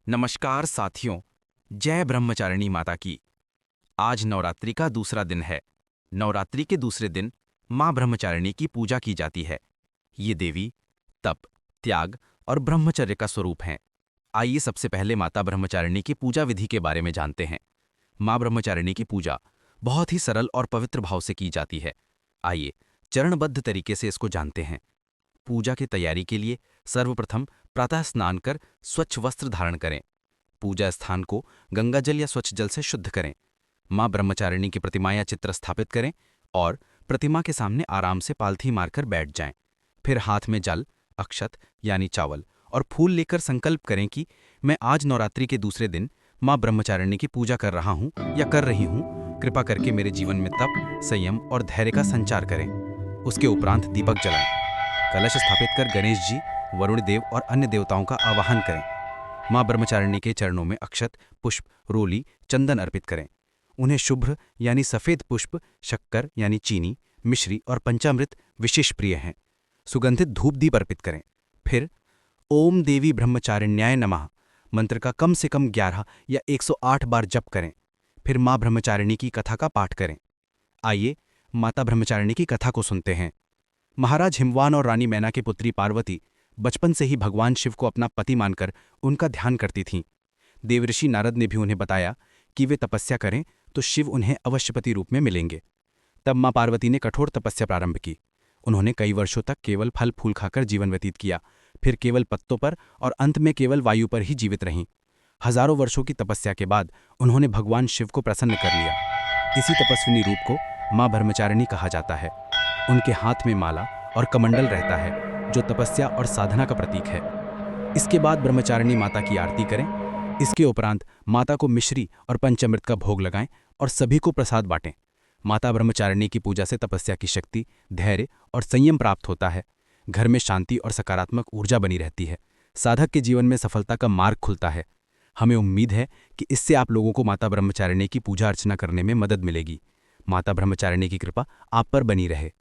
नमस्कार साथियों। जय ब्रह्मचारिणी माता की। आज नवरात्रि का दूसरा दिन है। नवरात्रि के दूसरे दिन मां ब्रह्मचारिणी की पूजा की जाती है। ये देवी तप, त्याग और ब्रह्मचर्य का स्वरूप हैं। आइए सबसे पहले माता ब्रह्मचारिणी की पूजा विधि के बारे में जानते हैं। मां ब्रह्मचारिणी की पूजा बहुत ही सरल और पवित्र भाव से की जाती है। आइए चरणबद्ध तरीके से इसको जानते हैं। पूजा की तैयारी के लिए सर्वप्रथम प्रातः स्नान कर स्वच्छ वस्त्र धारण करें। पूजा स्थान को गंगाजल या स्वच्छ जल से शुद्ध करें। मां ब्रह्मचारिणी की प्रतिमा या चित्र स्थापित करें और प्रतिमा के सामने आराम से पालथी मारकर बैठ जाएं। फिर हाथ में जल, अक्षत यानी चावल और फूल लेकर संकल्प करें कि मैं आज नवरात्रि के दूसरे दिन मां ब्रह्मचारिणी की पूजा कर रहा हूं या कर रही हूं। कृपा करके मेरे जीवन में तप, संयम और धैर्य का संचार करें। उसके उपरांत दीपक जलाएं। कलश स्थापित कर गणेश जी, वरुण देव और अन्य देवताओं का आवाहन करें। मां ब्रह्मचारिणी के चरणों में अक्षत, पुष्प, रोली, चंदन अर्पित करें। उन्हें शुभ्र यानी सफेद पुष्प, शक्कर यानी चीनी, मिश्री और पंचामृत विशेष प्रिय हैं। सुगंधित धूप दीप अर्पित करें। फिर ओम देवी ब्रह्मचारिण्याय नमः मंत्र का कम से कम 11 या 108 बार जप करें। फिर मां ब्रह्मचारिणी की कथा का पाठ करें। आइए माता ब्रह्मचारिणी की कथा को सुनते हैं। महाराज हिमवान और रानी मैना की पुत्री पार्वती बचपन से ही भगवान शिव को अपना पति मानकर उनका ध्यान करती थीं। देवऋषि नारद ने भी उन्हें बताया कि वे तपस्या करें तो शिव उन्हें अवश्यपति रूप में मिलेंगे। तब मां पार्वती ने कठोर तपस्या प्रारंभ की। उन्होंने कई वर्षों तक केवल फल फूल खाकर जीवन व्यतीत किया, फिर केवल पत्तों पर और अंत में केवल वायु पर ही जीवित रहीं। हजारों वर्षों की तपस्या के बाद उन्होंने भगवान शिव को प्रसन्न कर लिया। इसी तपस्विनी रूप को मां ब्रह्मचारिणी कहा जाता है। उनके हाथ में माला और कमंडल रहता है, जो तपस्या और साधना का प्रतीक है। इसके बाद ब्रह्मचारिणी माता की आरती करें। इसके उपरांत माता को मिश्री और पंचामृत का भोग लगाएं और सभी को प्रसाद बांटें। माता ब्रह्मचारिणी की पूजा से तपस्या की शक्ति, धैर्य और संयम प्राप्त होता है। घर में शांति और सकारात्मक ऊर्जा बनी रहती है। साधक के जीवन में सफलता का मार्ग खुलता है। हमें उम्मीद है कि इससे आप लोगों को माता ब्रह्मचारिणी की पूजा अर्चना करने में मदद मिलेगी। माता ब्रह्मचारिणी की कृपा आप पर बनी रहे।